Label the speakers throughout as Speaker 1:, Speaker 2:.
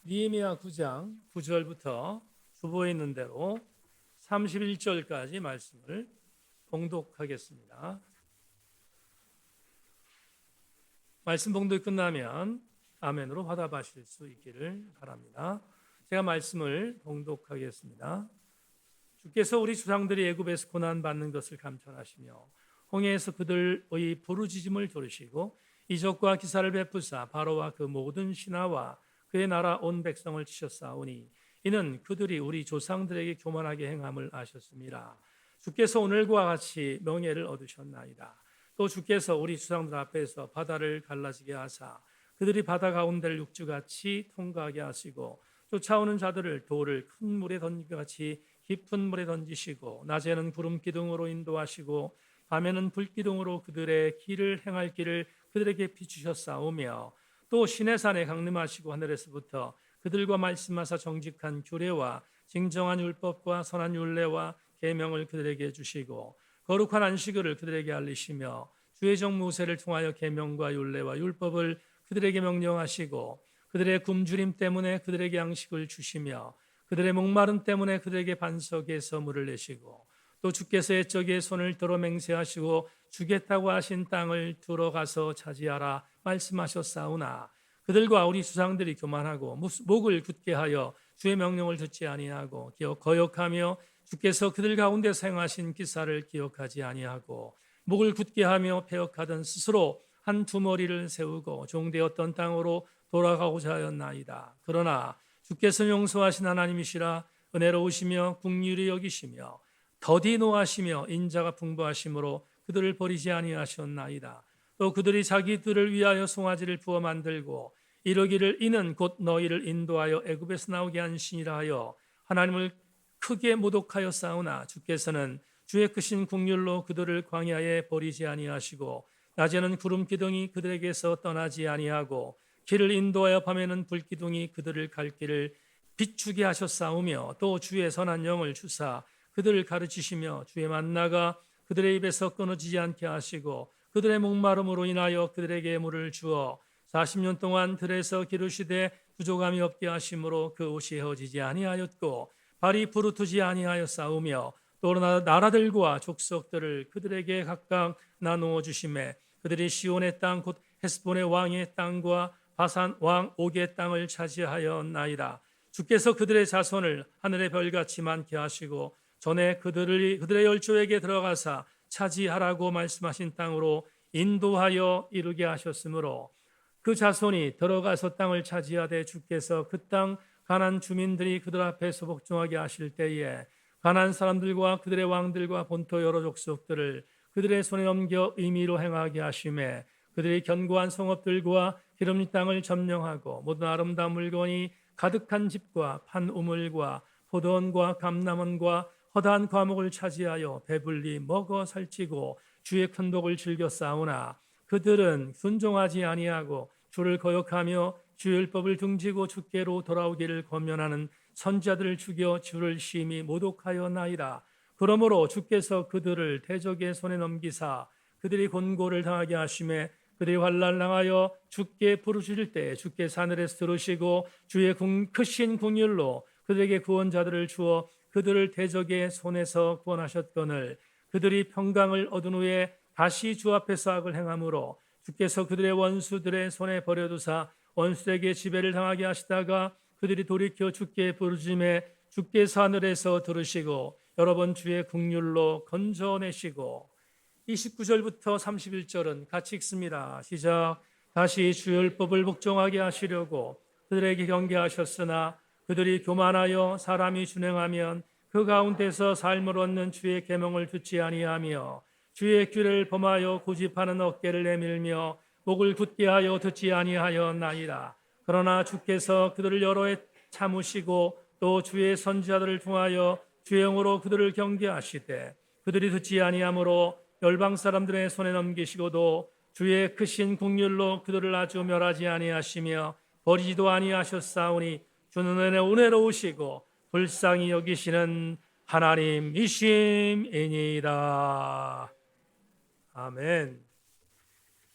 Speaker 1: 느헤미야 9장 9절부터 주보에 있는 대로 31절까지 말씀을 봉독하겠습니다. 말씀 봉독이 끝나면 아멘으로 화답하실 수 있기를 바랍니다. 제가 말씀을 봉독하겠습니다. 주께서 우리 조상들이 애굽에서 고난받는 것을 감찰하시며 홍해에서 그들의 부르짖음을 들으시고 이적과 기사를 베푸사 바로와 그 모든 신하와 그의 나라 온 백성을 치셨사오니 이는 그들이 우리 조상들에게 교만하게 행함을 아셨습니다. 주께서 오늘과 같이 명예를 얻으셨나이다. 또 주께서 우리 조상들 앞에서 바다를 갈라지게 하사 그들이 바다 가운데를 육지같이 통과하게 하시고 쫓아오는 자들을 돌을 큰 물에 던지기 같이 깊은 물에 던지시고 낮에는 구름 기둥으로 인도하시고 밤에는 불 기둥으로 그들의 길을 행할 길을 그들에게 비추셨사오며 또 시내산에 강림하시고 하늘에서부터 그들과 말씀하사 정직한 규례와 진정한 율법과 선한 율례와 계명을 그들에게 주시고 거룩한 안식일을 그들에게 알리시며 주의 종 모세를 통하여 계명과 율례와 율법을 그들에게 명령하시고 그들의 굶주림 때문에 그들에게 양식을 주시며 그들의 목마름 때문에 그들에게 반석에서 물을 내시고 또 주께서 옛적에 손을 들어 맹세하시고 주겠다고 하신 땅을 들어가서 차지하라 말씀하셨사오나 그들과 우리 조상들이 교만하고 목을 굳게 하여 주의 명령을 듣지 아니하고 거역하며 주께서 그들 가운데 행하신 기사를 기억하지 아니하고 목을 굳게 하며 패역하던 스스로 한 두머리를 세우고 종되었던 땅으로 돌아가고자 하였나이다. 그러나 주께서 용서하신 하나님이시라 은혜로우시며 긍휼히 여기시며 더디 노하시며 인자가 풍부하심으로 그들을 버리지 아니하셨나이다. 또 그들이 자기들을 위하여 송아지를 부어 만들고 이르기를 이는 곧 너희를 인도하여 애굽에서 나오게 한 신이라 하여 하나님을 크게 모독하였사오나 주께서는 주의 크신 긍휼로 그들을 광야에 버리지 아니하시고 낮에는 구름 기둥이 그들에게서 떠나지 아니하고 길을 인도하여 밤에는 불 기둥이 그들을 갈 길을 비추게 하셨사오며 또 주의 선한 영을 주사 그들을 가르치시며 주의 만나가 그들의 입에서 끊어지지 않게 하시고 그들의 목마름으로 인하여 그들에게 물을 주어 40년 동안 들에서 기르시되 부족함이 없게 하심으로 그 옷이 헤어지지 아니하였고 발이 부르트지 아니하였사오며 또 나라들과 족속들을 그들에게 각각 나누어 주심에 그들이 시온의 땅 곧 헤스본의 왕의 땅과 바산 왕 옥의 땅을 차지하였나이다. 주께서 그들의 자손을 하늘의 별같이 많게 하시고 전에 그들의 열조에게 들어가사 차지하라고 말씀하신 땅으로 인도하여 이르게 하셨으므로 그 자손이 들어가서 땅을 차지하되 주께서 그 땅 가나안 주민들이 그들 앞에서 복종하게 하실 때에 가나안 사람들과 그들의 왕들과 본토 여러 족속들을 그들의 손에 넘겨 의미로 행하게 하심에 그들이 견고한 성읍들과 기름진 땅을 점령하고 모든 아름다운 물건이 가득한 집과 판 우물과 포도원과 감람원과 허다한 과목을 차지하여 배불리 먹어 살찌고 주의 큰 복을 즐겨 싸우나 그들은 순종하지 아니하고 주를 거역하며 주의 율법을 등지고 주께로 돌아오기를 권면하는 선지자들을 죽여 주를 심히 모독하였나이다. 그러므로 주께서 그들을 대적의 손에 넘기사 그들이 곤고를 당하게 하심에 그들이 환난을 당하여 주께 부르짖을 때 주께서 하늘에서 들으시고 주의 크신 긍휼로 그들에게 구원자들을 주어 그들을 대적의 손에서 구원하셨거늘 그들이 평강을 얻은 후에 다시 주 앞에서 악을 행함으로 주께서 그들의 원수들의 손에 버려두사 원수에게 지배를 당하게 하시다가 그들이 돌이켜 주께 부르짖음에 주께서 하늘에서 들으시고 여러 번 주의 긍휼로 건져내시고 29절부터 31절은 같이 읽습니다. 시작. 다시 주의 율법을 복종하게 하시려고 그들에게 경계하셨으나 그들이 교만하여 사람이 준행하면 그 가운데서 삶을 얻는 주의 계명을 듣지 아니하며 주의 규례를 범하여 고집하는 어깨를 내밀며 목을 굳게 하여 듣지 아니하였나이다. 그러나 주께서 그들을 여러 해 참으시고 또 주의 선지자들을 통하여 주의 영으로 그들을 경계하시되 그들이 듣지 아니하므로 열방 사람들의 손에 넘기시고도 주의 크신 긍휼로 그들을 아주 멸하지 아니하시며 버리지도 아니하셨사오니 주는 은혜로우시고 불쌍히 여기시는 하나님이심이니이다. 아멘.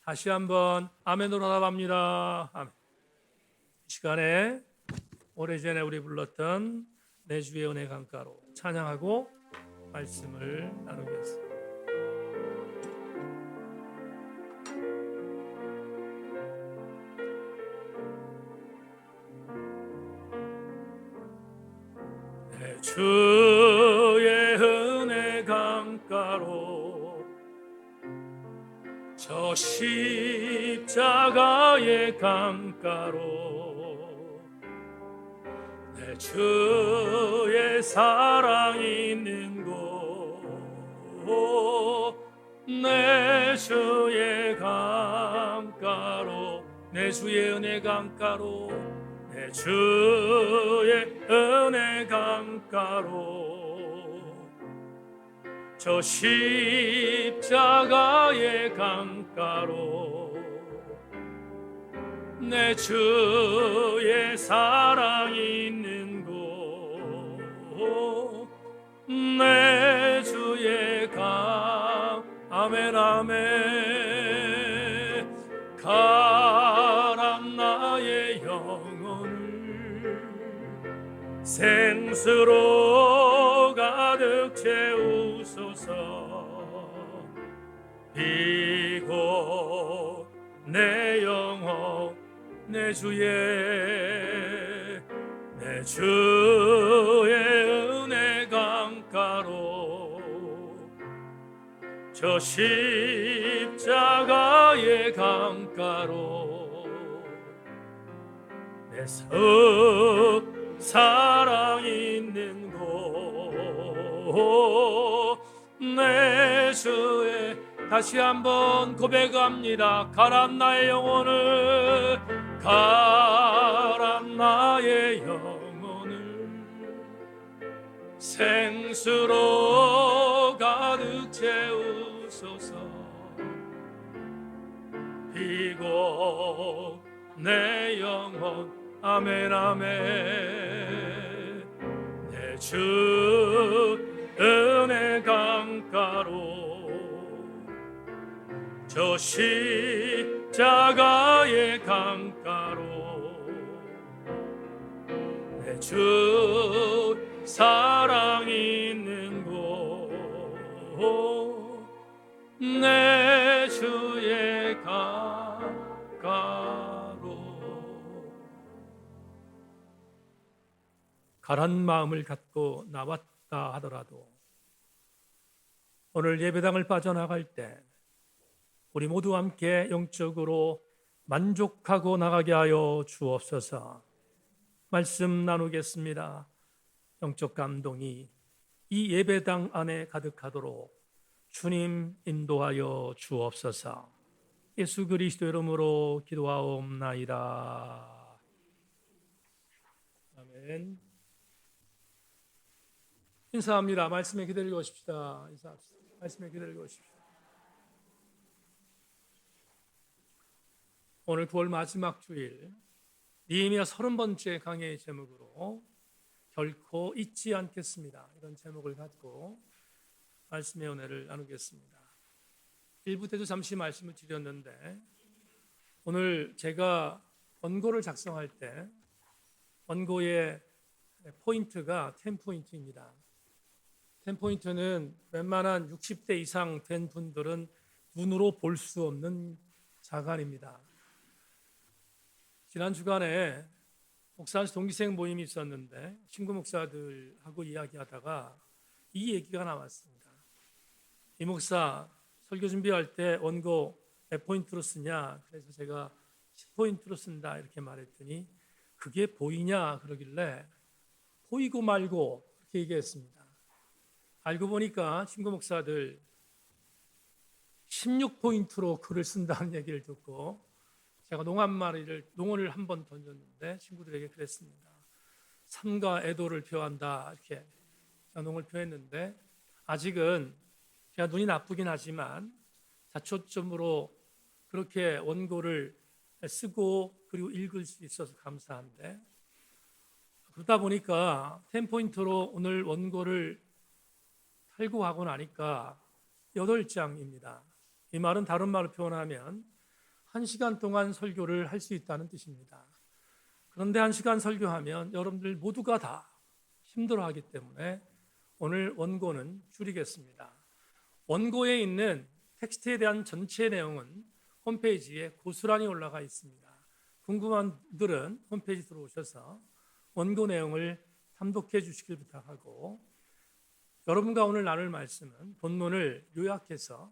Speaker 1: 다시 한번 아멘으로 나갑니다. 아멘. 이 시간에 오래전에 우리 불렀던 내 주의 은혜 강가로 찬양하고 말씀을 나누겠습니다. 내 주의 은혜 강가로 저 십자가의 강가로 내 주의 사랑 있는 곳 내 주의 강가로 내 주의 은혜 강가로 내 주의 은혜 강가로 저 십자가의 강가로 내 주의 사랑 있는 곳 내 주의 강 아멘 아멘 가란 나의 영혼을 생수로 가득 채우소서 이곳 내 영혼 내 주의 은혜 강가로 저 십자가의 강가로 내 사랑 있는 곳 내 주의 다시 한번 고백합니다. 가란 나의 영혼을 가란 나의 영혼을 생수로 가득 채우소서 이곳 내 영혼 아멘 아멘 내 주 은혜 강가로 저 십자가의 강가로 내 주 사랑 있는 곳 내 주의 강가로 가란 마음을 갖고 나왔다 하더라도 오늘 예배당을 빠져나갈 때 우리 모두 함께 영적으로 만족하고 나가게 하여 주옵소서. 말씀 나누겠습니다. 영적 감동이 이 예배당 안에 가득하도록 주님 인도하여 주옵소서. 예수 그리스도 이름으로 기도하옵나이다. 아멘. 인사합니다. 말씀에 기다리고 오십시다. 인사합시다. 말씀에 기다리고 오십시다. 오늘 9월 마지막 주일 니에미야 30번째 강해의 제목으로 결코 잊지 않겠습니다. 이런 제목을 갖고 말씀의 은혜를 나누겠습니다. 1부 때도 잠시 말씀을 드렸는데 오늘 제가 원고를 작성할 때 원고의 포인트가 10포인트입니다. 10포인트는 웬만한 60대 이상 된 분들은 눈으로 볼 수 없는 자간입니다. 지난 주간에 목사한테 동기생 모임이 있었는데 친구 목사들하고 이야기하다가 이 얘기가 나왔습니다. 이 목사 설교 준비할 때 원고 몇 포인트로 쓰냐? 그래서 제가 10포인트로 쓴다 이렇게 말했더니 그게 보이냐? 그러길래 보이고 말고 그렇게 얘기했습니다. 알고 보니까 친구 목사들 16포인트로 글을 쓴다는 얘기를 듣고 제가 농언을 한 번 던졌는데 친구들에게 그랬습니다. 삼가 애도를 표한다 이렇게 농을 표했는데 아직은 제가 눈이 나쁘긴 하지만 자초점으로 그렇게 원고를 쓰고 그리고 읽을 수 있어서 감사한데 그러다 보니까 10포인트로 오늘 원고를 탈고하고 나니까 8장입니다. 이 말은 다른 말로 표현하면 1시간 동안 설교를 할 수 있다는 뜻입니다. 그런데 1시간 설교하면 여러분들 모두가 다 힘들어하기 때문에 오늘 원고는 줄이겠습니다. 원고에 있는 텍스트에 대한 전체 내용은 홈페이지에 고스란히 올라가 있습니다. 궁금한 분들은 홈페이지 들어오셔서 원고 내용을 탐독해 주시길 부탁하고, 여러분과 오늘 나눌 말씀은 본문을 요약해서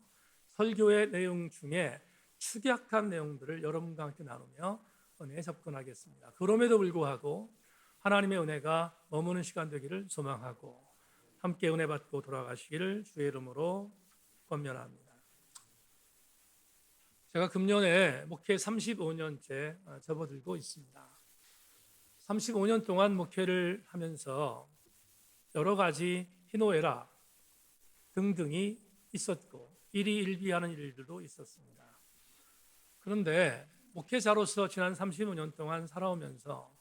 Speaker 1: 설교의 내용 중에 축약한 내용들을 여러분과 함께 나누며 은혜에 접근하겠습니다. 그럼에도 불구하고 하나님의 은혜가 머무는 시간 되기를 소망하고 함께 은혜 받고 돌아가시기를 주의 이름으로 권면합니다. 제가 금년에 목회 35년째 접어들고 있습니다. 35년 동안 목회를 하면서 여러 가지 희노애락 등등이 있었고 일희일비하는 일들도 있었습니다. 그런데 목회자로서 지난 35년 동안 살아오면서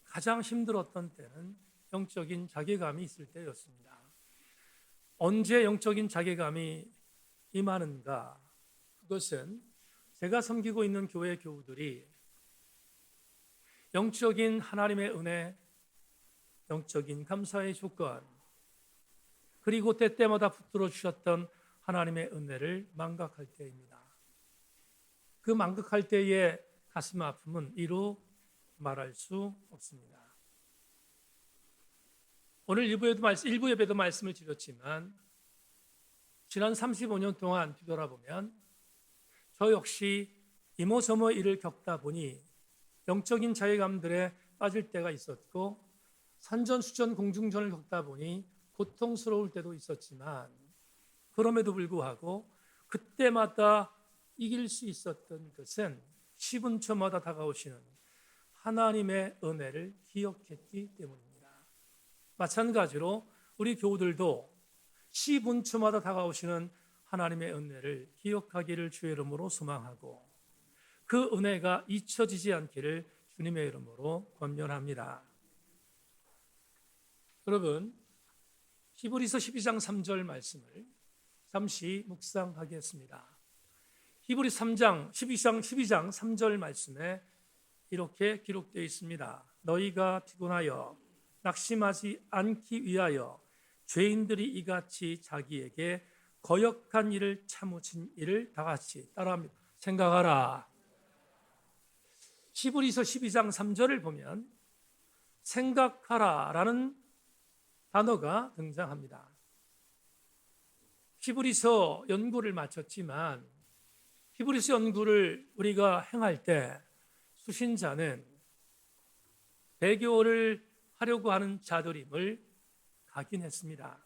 Speaker 1: 가장 힘들었던 때는 영적인 자괴감이 있을 때였습니다. 언제 영적인 자괴감이 임하는가? 그것은 제가 섬기고 있는 교회 교우들이 영적인 하나님의 은혜, 영적인 감사의 조건, 그리고 때때마다 붙들어 주셨던 하나님의 은혜를 망각할 때입니다. 그 망각할 때의 가슴 아픔은 이루 말할 수 없습니다. 오늘 일부 예배도 말씀을 드렸지만 지난 35년 동안 뒤돌아보면 저 역시 이모저모 일을 겪다 보니 영적인 자괴감들에 빠질 때가 있었고, 산전수전 공중전을 겪다 보니 고통스러울 때도 있었지만, 그럼에도 불구하고 그때마다 이길 수 있었던 것은 10분초마다 다가오시는 하나님의 은혜를 기억했기 때문입니다. 마찬가지로 우리 교우들도 10분초마다 다가오시는 하나님의 은혜를 기억하기를 주의 이름으로 소망하고, 그 은혜가 잊혀지지 않기를 주님의 이름으로 권면합니다. 여러분, 히브리서 12장 3절 말씀을 잠시 묵상하겠습니다. 히브리 12장 3절 말씀에 이렇게 기록되어 있습니다. 너희가 피곤하여 낙심하지 않기 위하여 죄인들이 이같이 자기에게 거역한 일을 참으신 일을 다같이 따라합니다. 생각하라. 히브리서 12장 3절을 보면 생각하라라는 단어가 등장합니다. 히브리서 연구를 마쳤지만 히브리서 연구를 우리가 행할 때 수신자는 배교를 하려고 하는 자들임을 각인했습니다.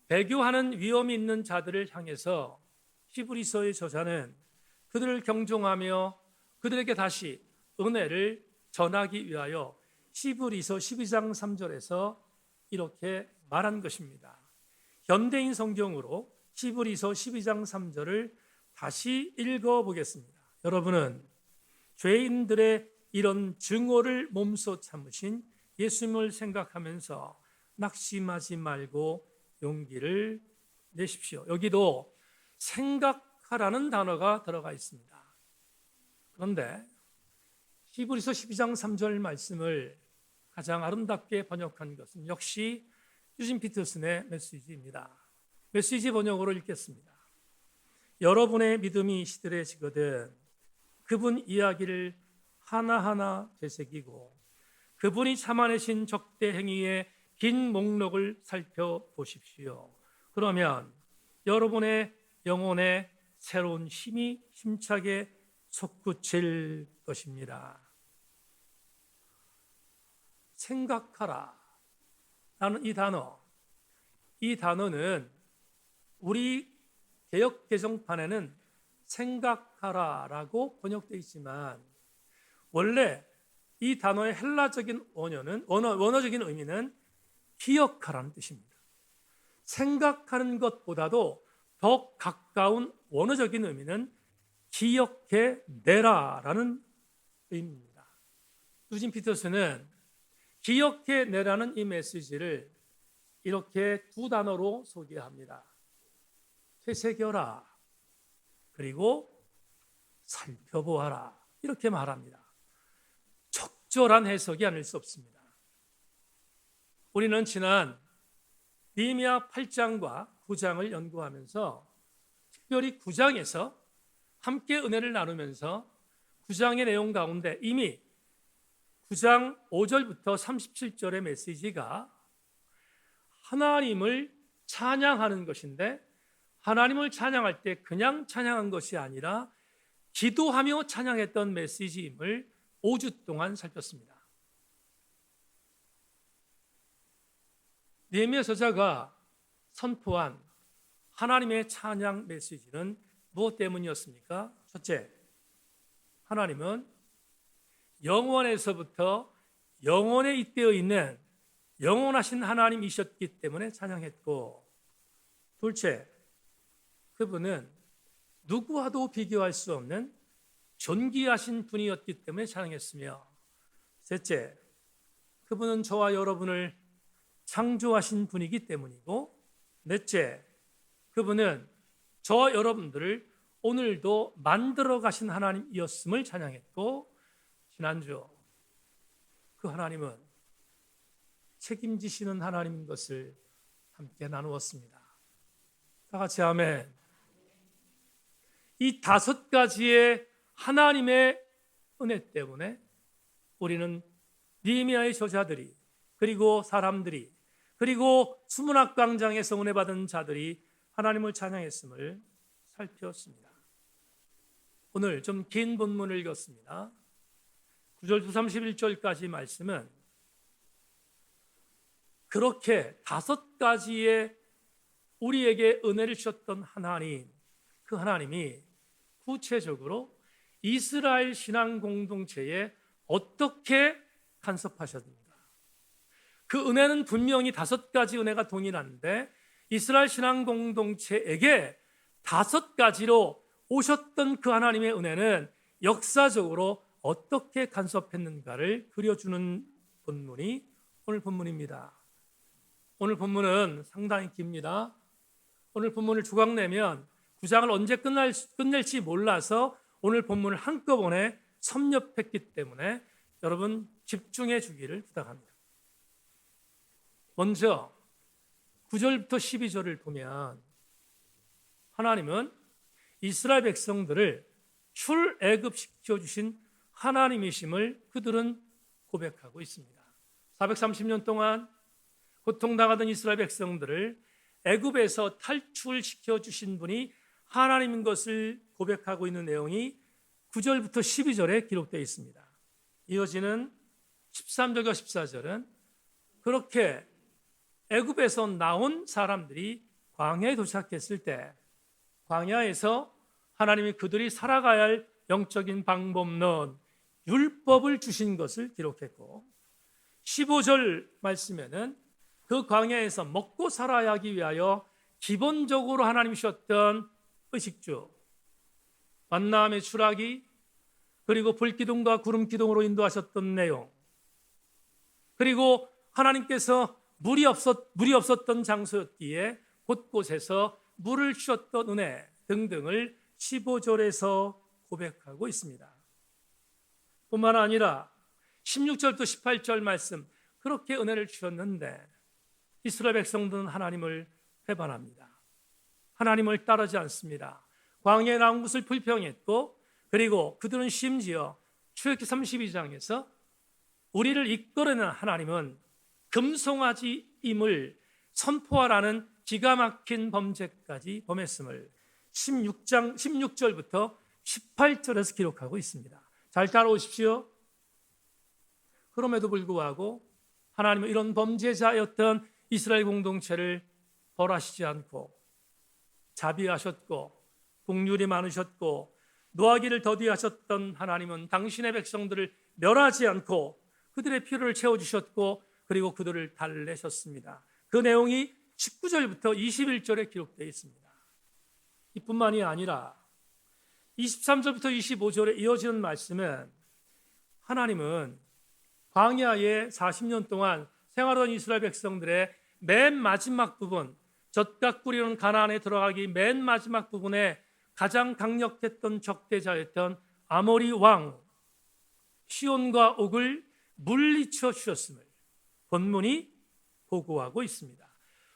Speaker 1: 배교하는 위험이 있는 자들을 향해서 히브리서의 저자는 그들을 경종하며 그들에게 다시 은혜를 전하기 위하여 히브리서 12장 3절에서 이렇게 말한 것입니다. 현대인 성경으로 히브리서 12장 3절을 다시 읽어보겠습니다. 여러분은 죄인들의 이런 증오를 몸소 참으신 예수님을 생각하면서 낙심하지 말고 용기를 내십시오. 여기도 생각하라는 단어가 들어가 있습니다. 그런데 히브리서 12장 3절 말씀을 가장 아름답게 번역한 것은 역시 유진 피터슨의 메시지입니다. 메시지 번역으로 읽겠습니다. 여러분의 믿음이 시들해지거든 그분 이야기를 하나하나 되새기고 그분이 참아내신 적대 행위의 긴 목록을 살펴보십시오. 그러면 여러분의 영혼에 새로운 힘이 힘차게 솟구칠 것입니다. 생각하라 라는 이 단어는 우리 개역 개정판에는 생각하라라고 번역되어 있지만 원래 이 단어의 헬라적인 원어적인 의미는 기억하라는 뜻입니다. 생각하는 것보다도 더 가까운 원어적인 의미는 기억해내라라는 의미입니다. 유진 피터슨은 기억해내라는 이 메시지를 이렇게 두 단어로 소개합니다. 되새겨라, 그리고 살펴보아라. 이렇게 말합니다. 적절한 해석이 아닐 수 없습니다. 우리는 지난 느헤미야 8장과 9장을 연구하면서 특별히 9장에서 함께 은혜를 나누면서 9장의 내용 가운데 이미 9장 5절부터 37절의 메시지가 하나님을 찬양하는 것인데, 하나님을 찬양할 때 그냥 찬양한 것이 아니라 기도하며 찬양했던 메시지임을 5주 동안 살폈습니다. 느헤미야 저자가 선포한 하나님의 찬양 메시지는 무엇 때문이었습니까? 첫째, 하나님은 영원에서부터 영원에 잇대어 있는 영원하신 하나님이셨기 때문에 찬양했고, 둘째, 그분은 누구와도 비교할 수 없는 존귀하신 분이었기 때문에 찬양했으며, 셋째, 그분은 저와 여러분을 창조하신 분이기 때문이고, 넷째, 그분은 저와 여러분들을 오늘도 만들어 가신 하나님이었음을 찬양했고, 지난주 그 하나님은 책임지시는 하나님인 것을 함께 나누었습니다. 다 같이 아멘. 이 5가지의 하나님의 은혜 때문에 우리는 느헤미야의 저자들이, 그리고 사람들이, 그리고 수문학 광장에서 은혜 받은 자들이 하나님을 찬양했음을 살폈습니다. 오늘 좀 긴 본문을 읽었습니다. 9절부터 31절까지 말씀은 그렇게 5가지의 우리에게 은혜를 주셨던 하나님, 그 하나님이 구체적으로 이스라엘 신앙 공동체에 어떻게 간섭하셨는가? 그 은혜는 분명히 5가지 은혜가 동일한데, 이스라엘 신앙 공동체에게 5가지로 오셨던 그 하나님의 은혜는 역사적으로 어떻게 간섭했는가를 그려주는 본문이 오늘 본문입니다. 오늘 본문은 상당히 깁니다. 오늘 본문을 조각내면 9장을 언제 끝낼지 몰라서 오늘 본문을 한꺼번에 섭렵했기 때문에 여러분 집중해 주기를 부탁합니다. 먼저 9절부터 12절을 보면 하나님은 이스라엘 백성들을 출애굽시켜 주신 하나님이심을 그들은 고백하고 있습니다. 430년 동안 고통당하던 이스라엘 백성들을 애굽에서 탈출시켜 주신 분이 하나님인 것을 고백하고 있는 내용이 9절부터 12절에 기록되어 있습니다. 이어지는 13절과 14절은 그렇게 애굽에서 나온 사람들이 광야에 도착했을 때 광야에서 하나님이 그들이 살아가야 할 영적인 방법론, 율법을 주신 것을 기록했고, 15절 말씀에는 그 광야에서 먹고 살아야 하기 위하여 기본적으로 하나님이 주셨던 의식주, 만나의 추락이, 그리고 불기둥과 구름기둥으로 인도하셨던 내용, 그리고 하나님께서 물이 없었던 장소였기에 곳곳에서 물을 주셨던 은혜 등등을 15절에서 고백하고 있습니다. 뿐만 아니라 16절부터 18절 말씀, 그렇게 은혜를 주셨는데 이스라엘 백성들은 하나님을 배반합니다. 하나님을 따르지 않습니다. 광야에 나온 것을 불평했고, 그리고 그들은 심지어 출애굽기 32장에서 우리를 이끌어내는 하나님은 금송아지임을 선포하라는 기가 막힌 범죄까지 범했음을 16절부터 18절에서 기록하고 있습니다. 잘 따라오십시오. 그럼에도 불구하고 하나님은 이런 범죄자였던 이스라엘 공동체를 벌하시지 않고 자비하셨고 긍휼이 많으셨고 노하기를 더디하셨던 하나님은 당신의 백성들을 멸하지 않고 그들의 필요를 채워주셨고, 그리고 그들을 달래셨습니다. 그 내용이 19절부터 21절에 기록되어 있습니다. 이뿐만이 아니라 23절부터 25절에 이어지는 말씀은 하나님은 광야에 40년 동안 생활하던 이스라엘 백성들의 맨 마지막 부분, 젖과 꿀이 흐르는 가나안에 들어가기 맨 마지막 부분에 가장 강력했던 적대자였던 아모리 왕 시온과 옥을 물리쳐 주셨음을 본문이 보고하고 있습니다.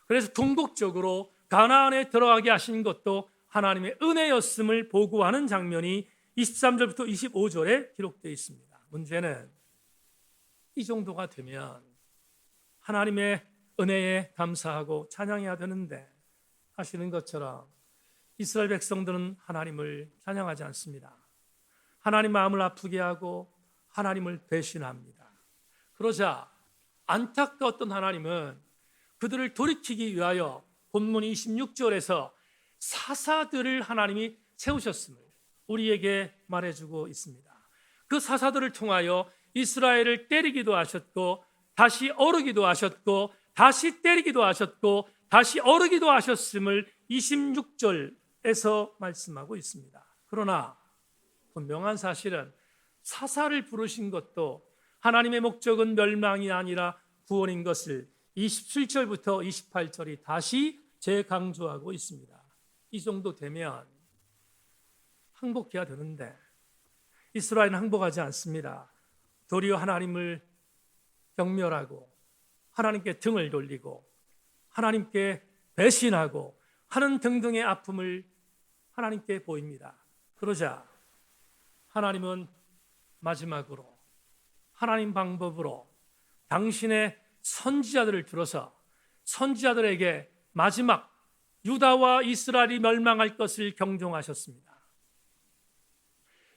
Speaker 1: 그래서 궁극적으로 가나안에 들어가게 하신 것도 하나님의 은혜였음을 보고하는 장면이 23절부터 25절에 기록되어 있습니다. 문제는 이 정도가 되면 하나님의 은혜에 감사하고 찬양해야 되는데 아시는 것처럼 이스라엘 백성들은 하나님을 찬양하지 않습니다. 하나님 마음을 아프게 하고 하나님을 배신합니다. 그러자 안타까웠던 하나님은 그들을 돌이키기 위하여 본문 26절에서 사사들을 하나님이 세우셨음을 우리에게 말해주고 있습니다. 그 사사들을 통하여 이스라엘을 때리기도 하셨고 다시 어르기도 하셨고 다시 때리기도 하셨고 다시 어르기도 하셨음을 26절에서 말씀하고 있습니다. 그러나 분명한 사실은 사사를 부르신 것도 하나님의 목적은 멸망이 아니라 구원인 것을 27절부터 28절이 다시 재강조하고 있습니다. 이 정도 되면 항복해야 되는데 이스라엘은 항복하지 않습니다. 도리어 하나님을 경멸하고 하나님께 등을 돌리고 하나님께 배신하고 하는 등등의 아픔을 하나님께 보입니다. 그러자 하나님은 마지막으로 하나님 방법으로 당신의 선지자들을 들어서 선지자들에게 마지막 유다와 이스라엘이 멸망할 것을 경종하셨습니다.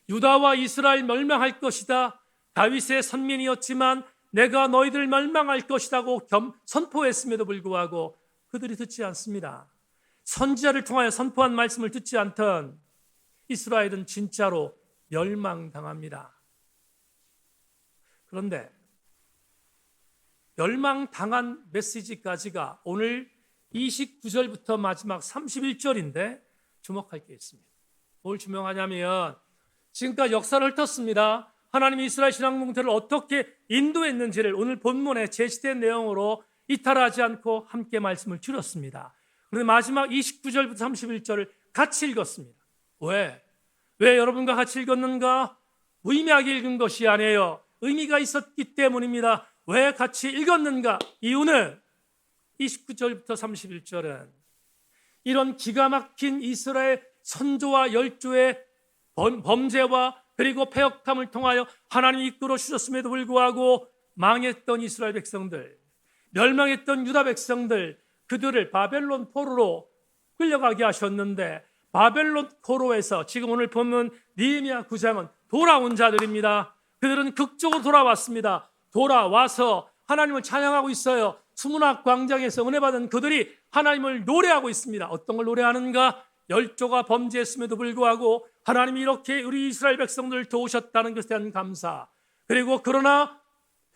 Speaker 1: 유다와 이스라엘 멸망할 것이다. 다윗의 선민이었지만 내가 너희들 멸망할 것이라고 선포했음에도 불구하고 그들이 듣지 않습니다. 선지자를 통하여 선포한 말씀을 듣지 않던 이스라엘은 진짜로 멸망당합니다. 그런데 멸망당한 메시지까지가 오늘 29절부터 마지막 31절인데 주목할 게 있습니다. 뭘 주목하냐면 지금까지 역사를 훑었습니다. 하나님이 이스라엘 신앙 공동체를 어떻게 인도했는지를 오늘 본문에 제시된 내용으로 이탈하지 않고 함께 말씀을 드렸습니다. 그런데 마지막 29절부터 31절을 같이 읽었습니다. 왜 여러분과 같이 읽었는가? 무의미하게 읽은 것이 아니에요. 의미가 있었기 때문입니다. 왜 같이 읽었는가? 이유는 29절부터 31절은 이런 기가 막힌 이스라엘 선조와 열조의 범죄와 그리고 패역함을 통하여 하나님이 이끌어 주셨음에도 불구하고 망했던 이스라엘 백성들, 멸망했던 유다 백성들, 그들을 바벨론 포로로 끌려가게 하셨는데 바벨론 포로에서 지금 오늘 보면 느헤미야 9장은 돌아온 자들입니다. 그들은 극적으로 돌아왔습니다. 돌아와서 하나님을 찬양하고 있어요. 수문학 광장에서 은혜 받은 그들이 하나님을 노래하고 있습니다. 어떤 걸 노래하는가? 열조가 범죄했음에도 불구하고 하나님이 이렇게 우리 이스라엘 백성들을 도우셨다는 것에 대한 감사, 그리고 그러나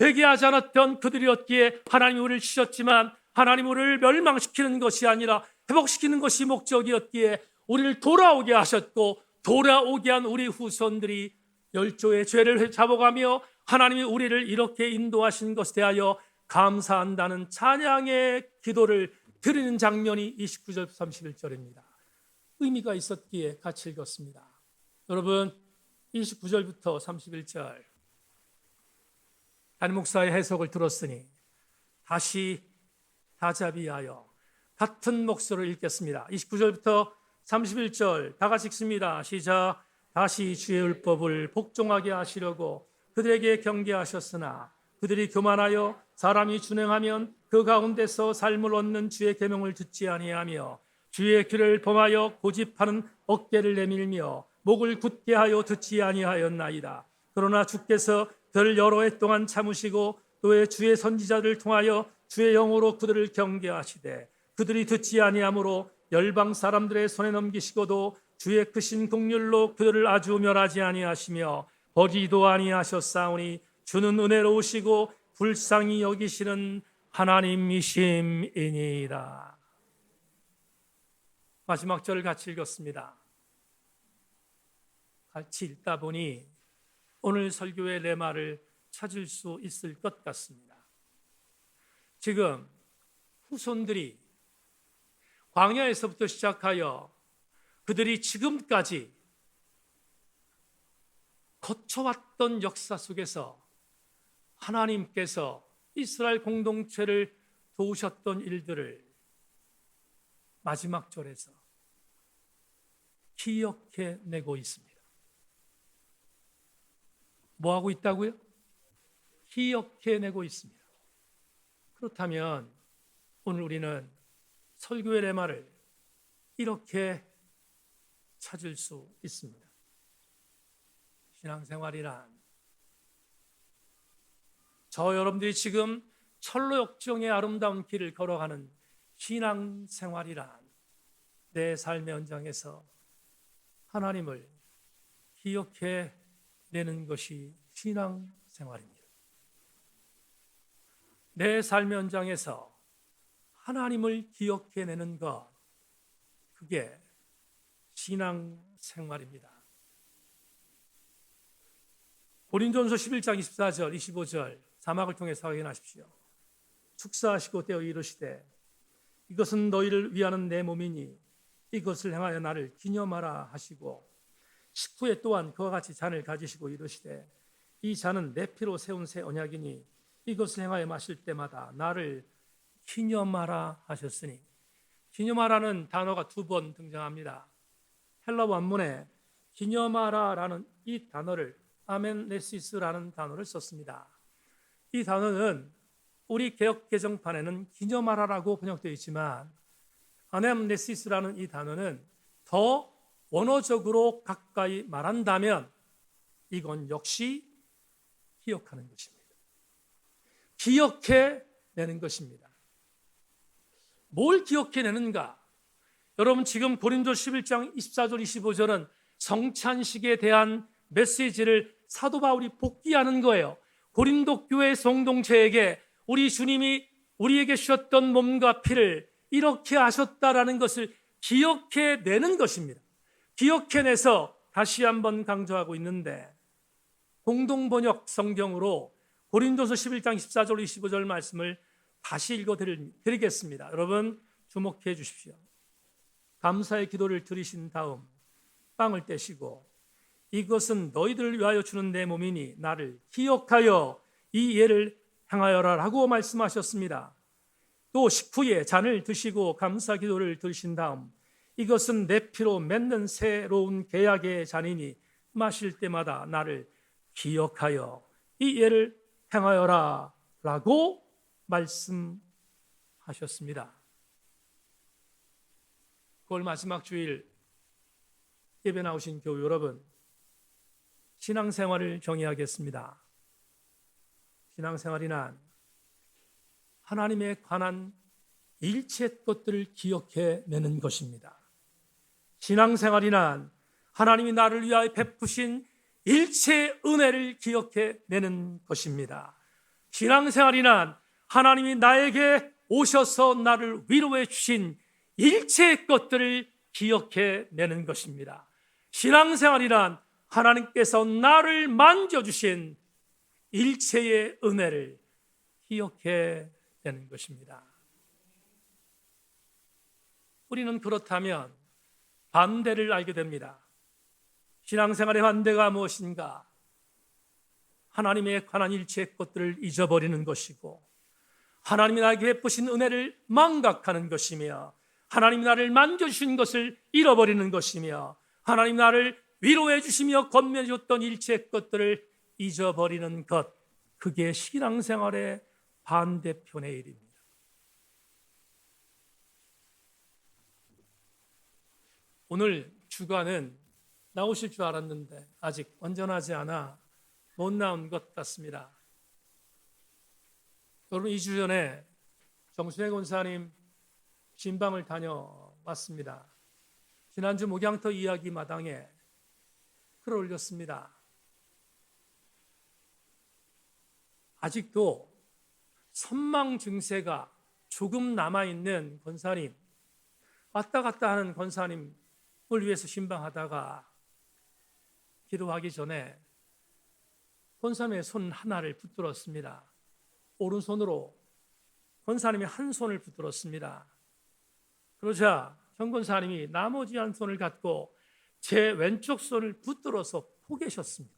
Speaker 1: 회개하지 않았던 그들이었기에 하나님이 우리를 치셨지만 하나님 우리를 멸망시키는 것이 아니라 회복시키는 것이 목적이었기에 우리를 돌아오게 하셨고 돌아오게 한 우리 후손들이 열조의 죄를 잡아가며 하나님이 우리를 이렇게 인도하신 것에 대하여 감사한다는 찬양의 기도를 드리는 장면이 29절 31절입니다. 의미가 있었기에 같이 읽었습니다. 여러분 29절부터 31절 담임 목사의 해석을 들었으니 다시 다잡이하여 같은 목소리를 읽겠습니다. 29절부터 31절 다 같이 읽습니다. 시작. 다시 주의 율법을 복종하게 하시려고 그들에게 경계하셨으나 그들이 교만하여 사람이 준행하면 그 가운데서 삶을 얻는 주의 계명을 듣지 아니하며 주의 길을 범하여 고집하는 어깨를 내밀며 목을 굳게 하여 듣지 아니하였나이다. 그러나 주께서 그들 여러 해 동안 참으시고 또 주의 선지자들을 통하여 주의 영으로 그들을 경계하시되 그들이 듣지 아니하므로 열방 사람들의 손에 넘기시고도 주의 크신 긍휼로 그들을 아주 멸하지 아니하시며 버리지도 아니하셨사오니 주는 은혜로우시고 불쌍히 여기시는 하나님이심이니이다. 마지막 절을 같이 읽었습니다. 같이 읽다 보니 오늘 설교의 레마를 찾을 수 있을 것 같습니다. 지금 후손들이 광야에서부터 시작하여 그들이 지금까지 거쳐왔던 역사 속에서 하나님께서 이스라엘 공동체를 도우셨던 일들을 마지막 절에서 기억해내고 있습니다. 뭐하고 있다고요? 기억해내고 있습니다. 그렇다면 오늘 우리는 설교의 레마를 이렇게 찾을 수 있습니다. 신앙생활이란 저 여러분들이 지금 철로 역정의 아름다운 길을 걸어가는 신앙생활이란 내 삶의 현장에서 하나님을 기억해내는 것이 신앙생활입니다. 내 삶의 현장에서 하나님을 기억해내는 것, 그게 신앙생활입니다. 고린도전서 11장 24절, 25절 자막을 통해서 확인하십시오. 축사하시고 떼어 이르시되 이것은 너희를 위하는 내 몸이니 이것을 행하여 나를 기념하라 하시고, 식후에 또한 그와 같이 잔을 가지시고 이르시되 이 잔은 내 피로 세운 새 언약이니 이것을 행하여 마실 때마다 나를 기념하라 하셨으니, 기념하라는 단어가 두 번 등장합니다. 헬라 원문에 기념하라라는 이 단어를 아멘네시스라는 단어를 썼습니다. 이 단어는 우리 개역 개정판에는 기념하라라고 번역되어 있지만 아멘네시스라는 이 단어는 더 원어적으로 가까이 말한다면 이건 역시 기억하는 것입니다. 기억해내는 것입니다. 뭘 기억해내는가? 여러분, 지금 고린도 11장 24절 25절은 성찬식에 대한 메시지를 사도 바울이 복기하는 거예요. 고린도 교회 성동체에게 우리 주님이 우리에게 주셨던 몸과 피를 이렇게 하셨다라는 것을 기억해내는 것입니다. 기억해내서 다시 한번 강조하고 있는데, 공동번역 성경으로 고린도서 11장 14절 25절 말씀을 다시 읽어드리겠습니다. 여러분 주목해 주십시오. 감사의 기도를 드리신 다음 빵을 떼시고 이것은 너희들을 위하여 주는 내 몸이니 나를 기억하여 이 예를 행하여라 라고 말씀하셨습니다. 또 식후에 잔을 드시고 감사 기도를 드리신 다음 이것은 내 피로 맺는 새로운 계약의 잔이니 마실 때마다 나를 기억하여 이 예를 행하여라 라고 말씀하셨습니다. 9월 마지막 주일 예배 나오신 교우 여러분, 신앙생활을 정의하겠습니다. 신앙생활이란 하나님에 관한 일체 것들을 기억해내는 것입니다. 신앙생활이란 하나님이 나를 위하여 베푸신 일체 은혜를 기억해내는 것입니다. 신앙생활이란 하나님이 나에게 오셔서 나를 위로해 주신 일체의 것들을 기억해내는 것입니다. 신앙생활이란 하나님께서 나를 만져주신 일체의 은혜를 기억해내는 것입니다. 우리는 그렇다면 반대를 알게 됩니다. 신앙생활의 반대가 무엇인가? 하나님에 관한 일체의 것들을 잊어버리는 것이고, 하나님이 나에게 베푸신 은혜를 망각하는 것이며, 하나님이 나를 만져주신 것을 잃어버리는 것이며, 하나님 나를 위로해 주시며 건면해 줬던 일체의 것들을 잊어버리는 것, 그게 신앙생활의 반대편의 일입니다. 오늘 주간은 나오실 줄 알았는데 아직 온전하지 않아 못 나온 것 같습니다. 여러분, 2주 전에 정순혜 권사님 신방을 다녀왔습니다. 지난주 목양터 이야기 마당에 글을 올렸습니다. 아직도 선망 증세가 조금 남아있는 권사님, 왔다 갔다 하는 권사님을 위해서 신방하다가 기도하기 전에 권사님의 손 하나를 붙들었습니다. 오른손으로 권사님의 한 손을 붙들었습니다. 그러자 현 권사님이 나머지 한 손을 갖고 제 왼쪽 손을 붙들어서 포개셨습니다.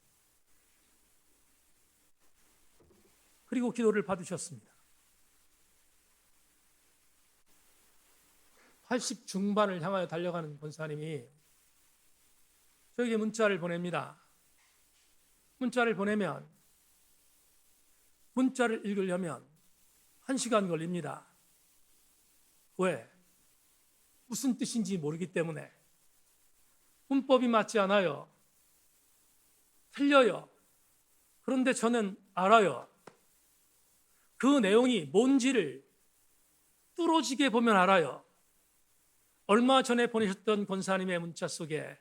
Speaker 1: 그리고 기도를 받으셨습니다. 80 중반을 향하여 달려가는 권사님이 저에게 문자를 보냅니다. 문자를 보내면 문자를 읽으려면 1시간 걸립니다. 왜? 무슨 뜻인지 모르기 때문에. 문법이 맞지 않아요. 틀려요. 그런데 저는 알아요. 그 내용이 뭔지를 뚫어지게 보면 알아요. 얼마 전에 보내셨던 권사님의 문자 속에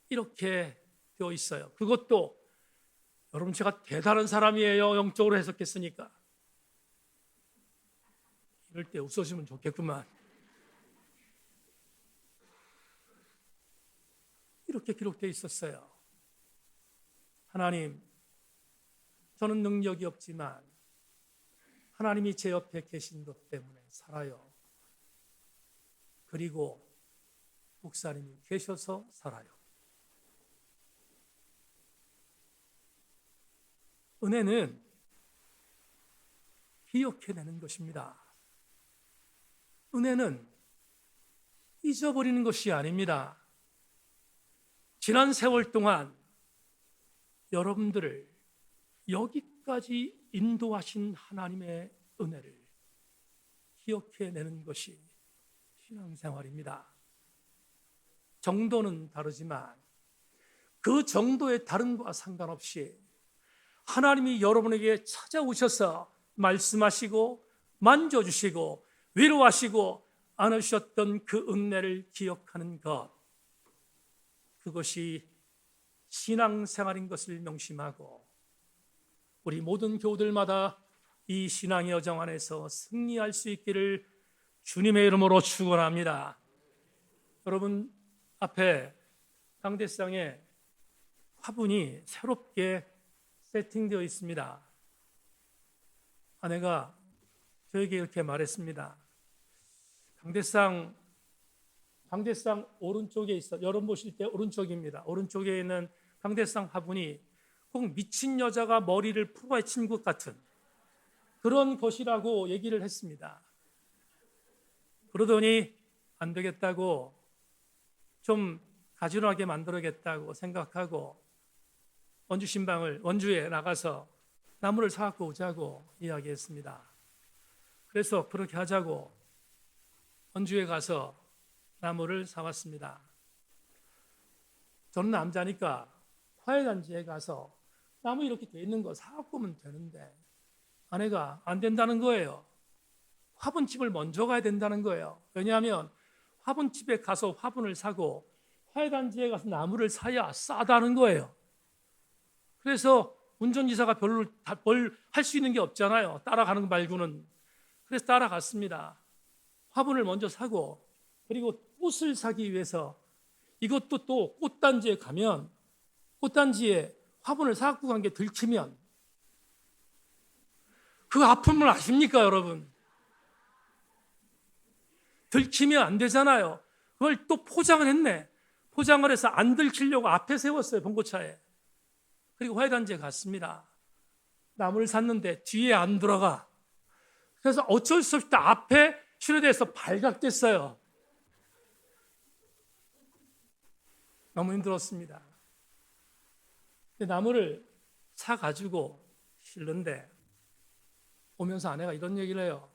Speaker 1: 이렇게 되어 있어요. 그것도 여러분 제가 대단한 사람이에요. 영적으로 해석했으니까. 이럴 때 웃어주면 좋겠구만. 이렇게 기록되어 있었어요. 하나님, 저는 능력이 없지만 하나님이 제 옆에 계신 것 때문에 살아요. 그리고 목사님이 계셔서 살아요. 은혜는 기억해내는 것입니다. 은혜는 잊어버리는 것이 아닙니다. 지난 세월 동안 여러분들을 여기까지 인도하신 하나님의 은혜를 기억해내는 것이 신앙생활입니다. 정도는 다르지만 그 정도의 다름과 상관없이 하나님이 여러분에게 찾아오셔서 말씀하시고 만져주시고 위로하시고 안으셨던 그 은혜를 기억하는 것, 그것이 신앙생활인 것을 명심하고 우리 모든 교우들마다 이 신앙의 여정 안에서 승리할 수 있기를 주님의 이름으로 축원합니다. 여러분 앞에 강대상에 화분이 새롭게 세팅되어 있습니다. 아내가 저에게 이렇게 말했습니다. 강대상 오른쪽에 있어. 여러분 보실 때 오른쪽입니다. 오른쪽에 있는 강대상 화분이 꼭 미친 여자가 머리를 풀어헤친 것 같은 그런 것이라고 얘기를 했습니다. 그러더니 안 되겠다고, 좀 가지런하게 만들어야겠다고 생각하고 원주에 나가서 나무를 사갖고 오자고 이야기했습니다. 그래서 그렇게 하자고 원주에 가서 나무를 사왔습니다. 저는 남자니까 화훼단지에 가서 나무 이렇게 돼 있는 거 사갖고 오면 되는데 아내가 안 된다는 거예요. 화분집을 먼저 가야 된다는 거예요. 왜냐하면 화분집에 가서 화분을 사고 화훼단지에 가서 나무를 사야 싸다는 거예요. 그래서 운전기사가 별로 뭘 할 수 있는 게 없잖아요. 따라가는 거 말고는. 그래서 따라갔습니다. 화분을 먼저 사고, 그리고 꽃을 사기 위해서 이것도 또 꽃단지에 가면 꽃단지에 화분을 사갖고 간 게 들키면 그 아픔을 아십니까, 여러분? 들키면 안 되잖아요. 그걸 또 포장을 했네. 포장을 해서 안 들키려고 앞에 세웠어요, 봉고차에. 그리고 화훼단지에 갔습니다. 나무를 샀는데 뒤에 안 들어가. 그래서 어쩔 수 없이 앞에 실어대서 발각됐어요. 너무 힘들었습니다. 나무를 사가지고 실는데 오면서 아내가 이런 얘기를 해요.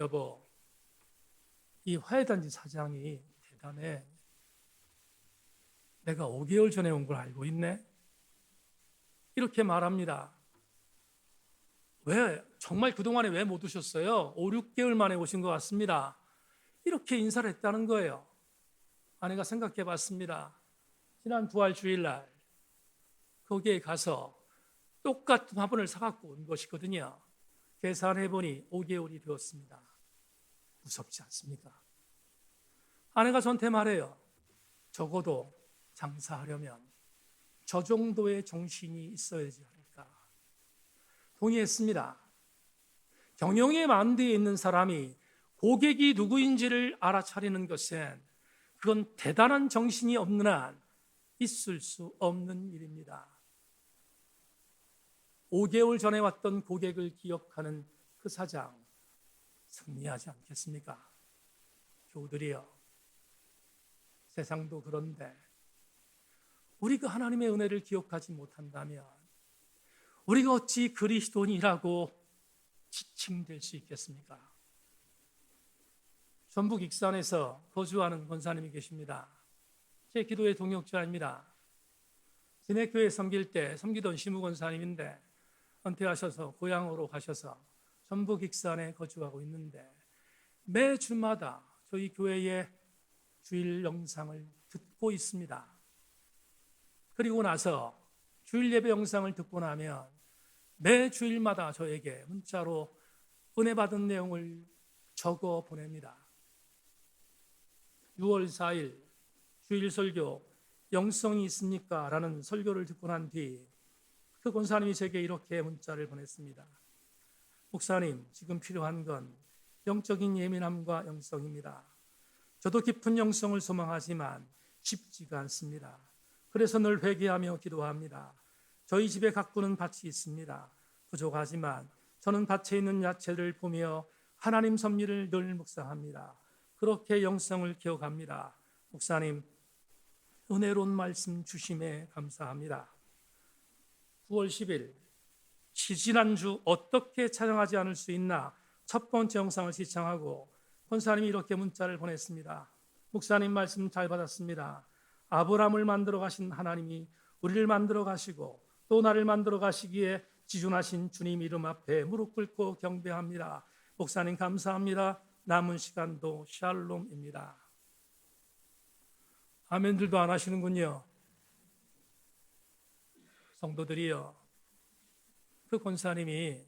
Speaker 1: 여보, 이 화훼단지 사장이 대단해. 내가 5개월 전에 온 걸 알고 있네? 이렇게 말합니다. 왜? 정말 그동안에 왜 못 오셨어요? 5, 6개월 만에 오신 것 같습니다. 이렇게 인사를 했다는 거예요. 아내가 생각해 봤습니다. 지난 부활 주일날 거기에 가서 똑같은 화분을 사갖고 온 것이거든요. 계산해 보니 5개월이 되었습니다. 무섭지 않습니까? 아내가 저한테 말해요. 적어도 장사하려면 저 정도의 정신이 있어야지 않을까. 동의했습니다. 경영의 만대에 있는 사람이 고객이 누구인지를 알아차리는 것은 그건 대단한 정신이 없는 한 있을 수 없는 일입니다. 5개월 전에 왔던 고객을 기억하는 그 사장, 승리하지 않겠습니까? 교우들이여, 세상도 그런데 우리가 하나님의 은혜를 기억하지 못한다면 우리가 어찌 그리스도인이라고 지칭될 수 있겠습니까? 전북 익산에서 거주하는 권사님이 계십니다. 제 기도의 동역자입니다. 진해 교회 섬길 때 섬기던 시무 권사님인데 은퇴하셔서 고향으로 가셔서 전북 익산에 거주하고 있는데 매 주마다 저희 교회의 주일 영상을 듣고 있습니다. 그리고 나서 주일 예배 영상을 듣고 나면 매 주일마다 저에게 문자로 은혜 받은 내용을 적어 보냅니다. 6월 4일 주일 설교 영성이 있습니까? 라는 설교를 듣고 난 뒤 그 권사님이 제게 이렇게 문자를 보냈습니다. 목사님, 지금 필요한 건 영적인 예민함과 영성입니다. 저도 깊은 영성을 소망하지만 쉽지가 않습니다. 그래서 늘 회개하며 기도합니다. 저희 집에 가꾸는 밭이 있습니다. 부족하지만 저는 밭에 있는 야채를 보며 하나님 섭리를 늘 묵상합니다. 그렇게 영성을 키워갑니다. 목사님, 은혜로운 말씀 주심에 감사합니다. 9월 10일 지지난주 어떻게 찬양하지 않을 수 있나 첫 번째 영상을 시청하고 권사님이 이렇게 문자를 보냈습니다. 목사님 말씀 잘 받았습니다. 아브라함을 만들어 가신 하나님이 우리를 만들어 가시고 또 나를 만들어 가시기에 지존하신 주님 이름 앞에 무릎 꿇고 경배합니다. 목사님 감사합니다. 남은 시간도 샬롬입니다. 아멘들도 안 하시는군요. 성도들이여, 그 권사님이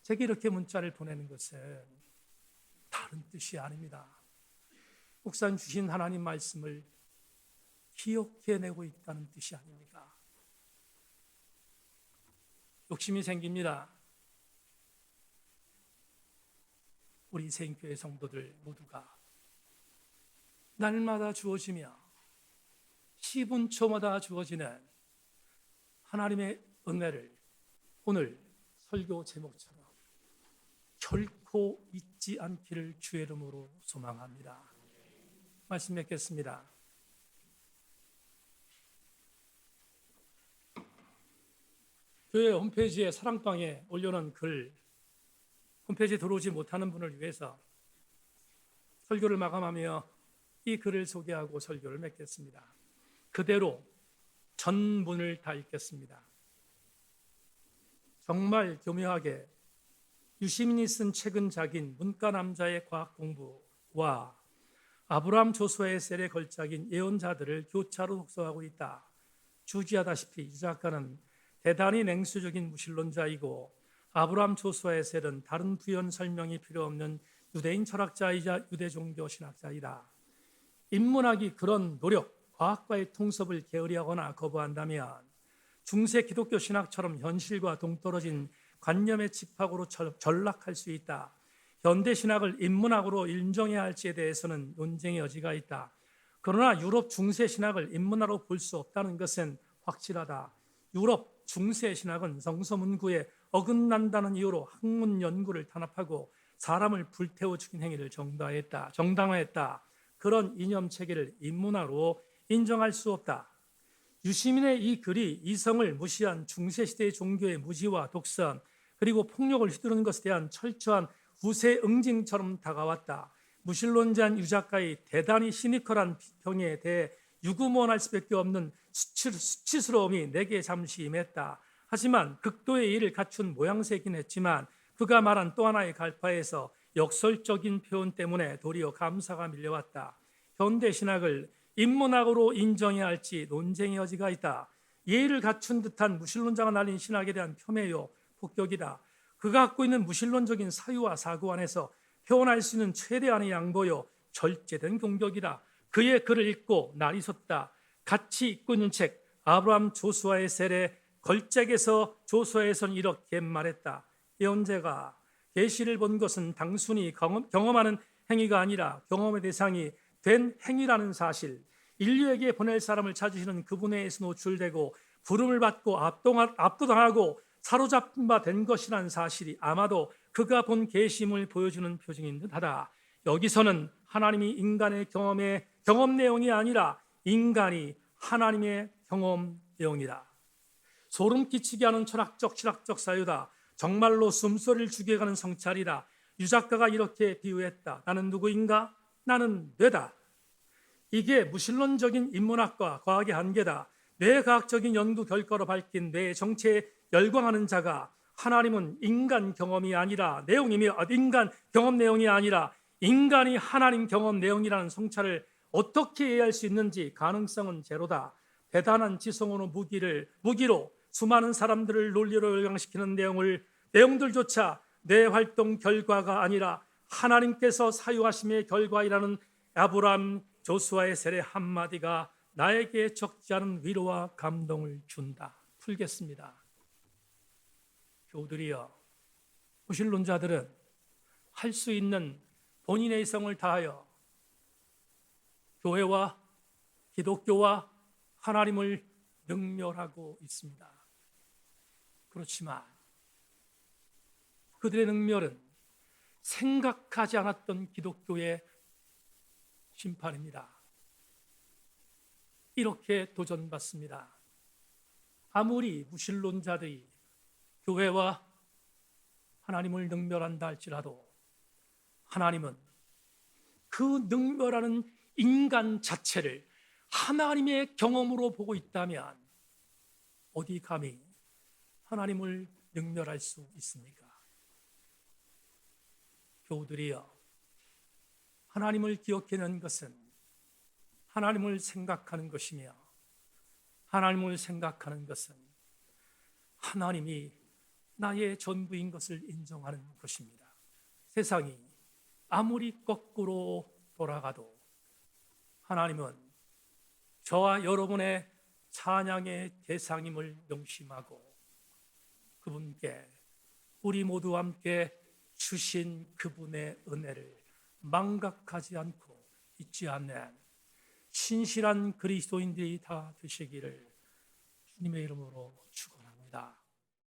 Speaker 1: 제게 이렇게 문자를 보내는 것은 다른 뜻이 아닙니다. 목사님 주신 하나님 말씀을 기억해내고 있다는 뜻이 아닙니까? 욕심이 생깁니다. 우리 세인교회 성도들 모두가 날마다 주어지며 10분초마다 주어지는 하나님의 은혜를 오늘 설교 제목처럼 결코 잊지 않기를 주의 이름으로 소망합니다. 말씀 맺겠습니다. 교회 홈페이지에 사랑방에 올려놓은 글, 홈페이지에 들어오지 못하는 분을 위해서 설교를 마감하며 이 글을 소개하고 설교를 맺겠습니다. 그대로 전문을 다 읽겠습니다. 정말 교묘하게 유시민이 쓴 최근작인 문과남자의 과학공부와 아브라함 조수아의 셀의 걸작인 예언자들을 교차로 독서하고 있다. 주지하다시피 이 작가는 대단히 냉수적인 무신론자이고 아브라함 조수아의 셀은 다른 부연 설명이 필요 없는 유대인 철학자이자 유대 종교 신학자이다. 인문학이 그런 노력, 과학과의 통섭을 게으리하거나 거부한다면 중세 기독교 신학처럼 현실과 동떨어진 관념의 집합으로 전락할 수 있다. 현대 신학을 인문학으로 인정해야 할지에 대해서는 논쟁의 여지가 있다. 그러나 유럽 중세 신학을 인문학으로 볼 수 없다는 것은 확실하다. 유럽 중세 신학은 성서문구에 어긋난다는 이유로 학문 연구를 탄압하고 사람을 불태워 죽인 행위를 정당화했다. 그런 이념 체계를 인문학으로 인정할 수 없다. 유시민의 이 글이 이성을 무시한 중세시대의 종교의 무지와 독선 그리고 폭력을 휘두르는 것에 대한 철저한 후세 응징처럼 다가왔다. 무신론자인 유 작가의 대단히 시니컬한 비평에 대해 유구무원할 수밖에 없는 수치스러움이 내게 잠시 임했다. 하지만 극도의 예의를 갖춘 모양새긴 했지만 그가 말한 또 하나의 갈파에서 역설적인 표현 때문에 도리어 감사가 밀려왔다. 현대 신학을 인문학으로 인정해야 할지 논쟁의 여지가 있다. 예의를 갖춘 듯한 무신론자가 날린 신학에 대한 폄훼요, 폭격이다. 그가 갖고 있는 무신론적인 사유와 사고 안에서 표현할 수 있는 최대한의 양보요, 절제된 공격이다. 그의 글을 읽고 날이 섰다. 같이 읽고 있는 책 아브라함 조수아의 셀의 걸작에서 조수아에서는 이렇게 말했다. 예언자가 계시를 본 것은 단순히 경험하는 행위가 아니라 경험의 대상이 된 행위라는 사실, 인류에게 보낼 사람을 찾으시는 그분에 의해서 노출되고 부름을 받고 압도당하고 사로잡힌 바 된 것이라는 사실이 아마도 그가 본 계심을 보여주는 표징인 듯하다. 여기서는 하나님이 인간의 경험 내용이 아니라 인간이 하나님의 경험 내용이다. 소름 끼치게 하는 철학적 사유다. 정말로 숨소리를 죽여가는 성찰이다. 유 작가가 이렇게 비유했다. 나는 누구인가? 나는 뇌다. 이게 무신론적인 인문학과 과학의 한계다. 뇌과학적인 연구 결과로 밝힌 뇌의 정체에 열광하는 자가 하나님은 인간 경험이 아니라 인간 경험 내용이 아니라 인간이 하나님 경험 내용이라는 성찰을 어떻게 이해할 수 있는지 가능성은 제로다. 대단한 지성으로 무기로 수많은 사람들을 논리로 열광시키는 내용들조차 뇌 활동 결과가 아니라 하나님께서 사유하심의 결과이라는 아브라함 조수아의 세례 한마디가 나에게 적지 않은 위로와 감동을 준다. 풀겠습니다. 교우들이여, 무신론자들은 할 수 있는 본인의 성을 다하여 교회와 기독교와 하나님을 능멸하고 있습니다. 그렇지만 그들의 능멸은 생각하지 않았던 기독교의 심판입니다. 이렇게 도전받습니다. 아무리 무신론자들이 교회와 하나님을 능멸한다 할지라도 하나님은 그 능멸하는 인간 자체를 하나님의 경험으로 보고 있다면 어디 감히 하나님을 능멸할 수 있습니까? 교우들이여, 하나님을 기억해내는 것은 하나님을 생각하는 것이며 하나님을 생각하는 것은 하나님이 나의 전부인 것을 인정하는 것입니다. 세상이 아무리 거꾸로 돌아가도 하나님은 저와 여러분의 찬양의 대상임을 명심하고 그분께 우리 모두 함께 주신 그분의 은혜를 망각하지 않고 잊지 않는 신실한 그리스도인들이 다 되시기를 주님의 이름으로 축원합니다.